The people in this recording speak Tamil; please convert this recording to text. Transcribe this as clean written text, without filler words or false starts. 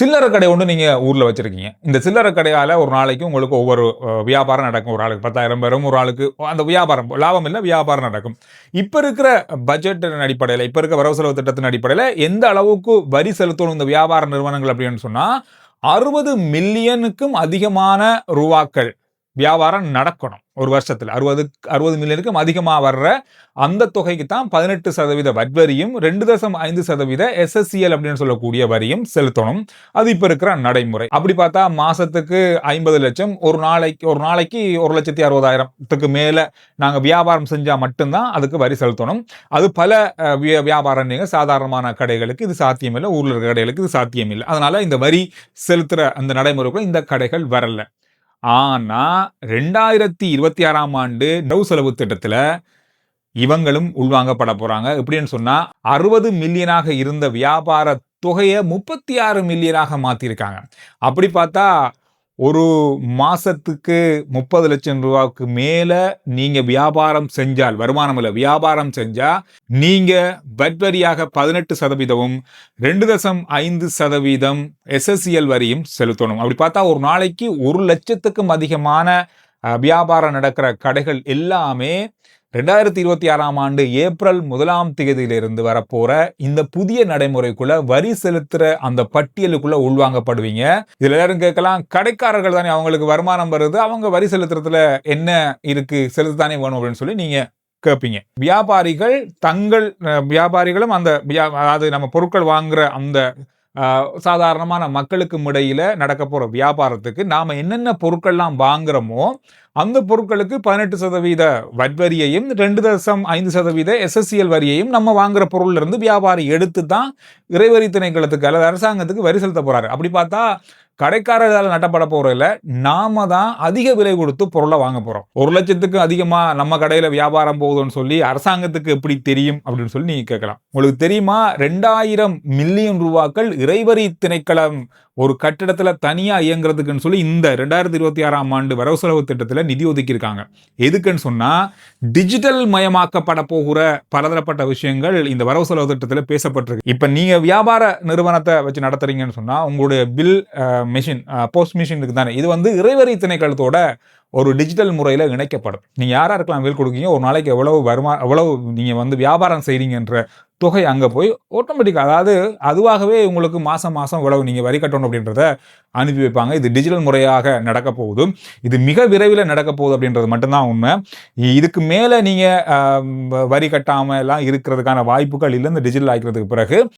சில்லறை கடை ஒன்று நீங்கள் ஊரில் வச்சுருக்கீங்க. இந்த சில்லறை கடையால் ஒரு நாளைக்கு உங்களுக்கு ஒவ்வொரு வியாபாரம் நடக்கும். ஒரு ஆளுக்கு 10,000 வரும், ஒரு ஆளுக்கு அந்த வியாபாரம் லாபம் இல்லை, வியாபாரம் நடக்கும். இப்போ இருக்கிற பட்ஜெட்டின் அடிப்படையில், இப்போ இருக்க வரவு செலவு திட்டத்தின் அடிப்படையில் எந்த அளவுக்கு வரி செலுத்தணும் இந்த வியாபார நிறுவனங்கள் அப்படின்னு சொன்னால் 60 மில்லியனுக்கும் அதிகமான ரூபாக்கள் வியாபாரம் நடக்கணும். ஒரு வருஷத்தில் 60 மில்லியனுக்கும் அதிகமாக வர்ற அந்த தொகைக்கு தான் 18% வரியும் 2.5% SSCL அப்படின்னு சொல்லக்கூடிய வரியும் செலுத்தணும். அது இப்ப இருக்கிற நடைமுறை. அப்படி பார்த்தா மாசத்துக்கு 50 லட்சம், ஒரு நாளைக்கு 1,60,000த்துக்கு மேல நாங்க வியாபாரம் செஞ்சா மட்டும்தான் அதுக்கு வரி செலுத்தணும். அது பல வியாபாரம் சாதாரணமான கடைகளுக்கு இது சாத்தியம் இல்லை, ஊர்ல இருக்கிற கடைகளுக்கு இது சாத்தியம் இல்லை. அதனால இந்த வரி செலுத்துற அந்த நடைமுறைக்குள்ள இந்த கடைகள் வரல. ஆனா 2026ஆம் ஆண்டு வரவு செலவு திட்டத்துல இவங்களும் உள்வாங்கப்பட போறாங்க. எப்படின்னு சொன்னா 60 மில்லியனாக இருந்த வியாபார தொகையை 36 மில்லியனாக மாத்திருக்காங்க. அப்படி பார்த்தா ஒரு மாசத்துக்கு 30 லட்சம் ரூபாய்க்கு மேல நீங்க வியாபாரம் செஞ்சால், வருமானம் இல்ல வியாபாரம் செஞ்சா நீங்க வரியாக 18%, 2.5% SSCL வரியும் செலுத்தணும். அப்படி பார்த்தா ஒரு நாளைக்கு 1 லட்சத்துக்கும் அதிகமான வியாபாரம் நடக்கிற கடைகள் எல்லாமே 2026ஆம் ஆண்டு ஏப்ரல் 1ஆம் தேதியிலிருந்து வரப்போற இந்த புதிய நடைமுறைக்குள்ள வரி செலுத்துற அந்த பட்டியலுக்குள்ள உள்வாங்கப்படுவீங்க. இதுல எல்லாரும் கேட்கலாம், கடைக்காரர்கள் தானே, அவங்களுக்கு வருமானம் வருது, அவங்க வரி செலுத்துறதுல என்ன இருக்கு, செலுத்தானே வேணும் அப்படின்னு சொல்லி நீங்க கேட்பீங்க. வியாபாரிகளும் அந்த அதாவது நம்ம பொருட்கள் வாங்குற அந்த சாதாரணமான மக்களுக்கு இடையில நடக்க போற வியாபாரத்துக்கு நாம என்னென்ன பொருட்கள்லாம் வாங்குறோமோ அந்த பொருட்களுக்கு 18% வரியையும் 2.5% SSCL வரியையும் நம்ம வாங்குற பொருள்ல இருந்து வியாபாரி எடுத்து தான் இறைவரி திணைக்களத்துக்கு அல்லது அரசாங்கத்துக்கு வரி செலுத்த போறாரு. அப்படி பார்த்தா கடைக்காரர்களால் நட்டப்பட போறதில்ல, நாம தான் அதிக விலை கொடுத்து பொருளை வாங்க போறோம். 1 லட்சத்துக்கு அதிகமா நம்ம கடையில வியாபாரம் போகுதுன்னு சொல்லி அரசாங்கத்துக்கு எப்படி தெரியும் அப்படின்னு சொல்லி நீங்க கேட்கலாம். உங்களுக்கு தெரியுமா, 2000 மில்லியன் ரூபாய்கள் இறைவரி திணைக்களம் ஒரு கட்டிடத்துல தனியா இயங்குறதுக்குன்னு சொல்லி இந்த 2026ஆம் ஆண்டு வரவு செலவு திட்டத்துல நிதி ஒதுக்கி இருக்காங்க. எதுக்குன்னு சொன்னா டிஜிட்டல் மயமாக்கப்பட போகிற பலதரப்பட்ட விஷயங்கள் இந்த வரவு செலவு திட்டத்துல பேசப்பட்டிருக்கு. இப்ப நீங்க வியாபார நிறுவனத்தை வச்சு நடத்துறீங்கன்னு சொன்னா உங்களுடைய பில் மிஷின், போஸ்ட் மிஷின் இருக்கு தானே, இது வந்து இறைவரி திணைக்களத்தோட ஒரு டிஜிட்டல் முறையில் இணைக்கப்படும். நீங்கள் யாராக இருக்கலாம் பில் கொடுக்கீங்க, ஒரு நாளைக்கு எவ்வளவு நீங்கள் வந்து வியாபாரம் செய்கிறீங்கன்ற தொகை அங்கே போய் ஆட்டோமேட்டிக்காக, அதாவது அதுவாகவே உங்களுக்கு மாதம் இவ்வளவு நீங்கள் வரி கட்டணும் அப்படின்றத அனுப்பி வைப்பாங்க. இது டிஜிட்டல் முறையாக நடக்க போகுது. இது மிக விரைவில் நடக்க போகுது அப்படின்றது மட்டும்தான் உண்மை. இதுக்கு மேலே நீங்கள் வரி கட்டாமல் எல்லாம் இருக்கிறதுக்கான வாய்ப்புகள் இல்லை இந்த டிஜிட்டல் ஆக்கிறதுக்கு பிறகு.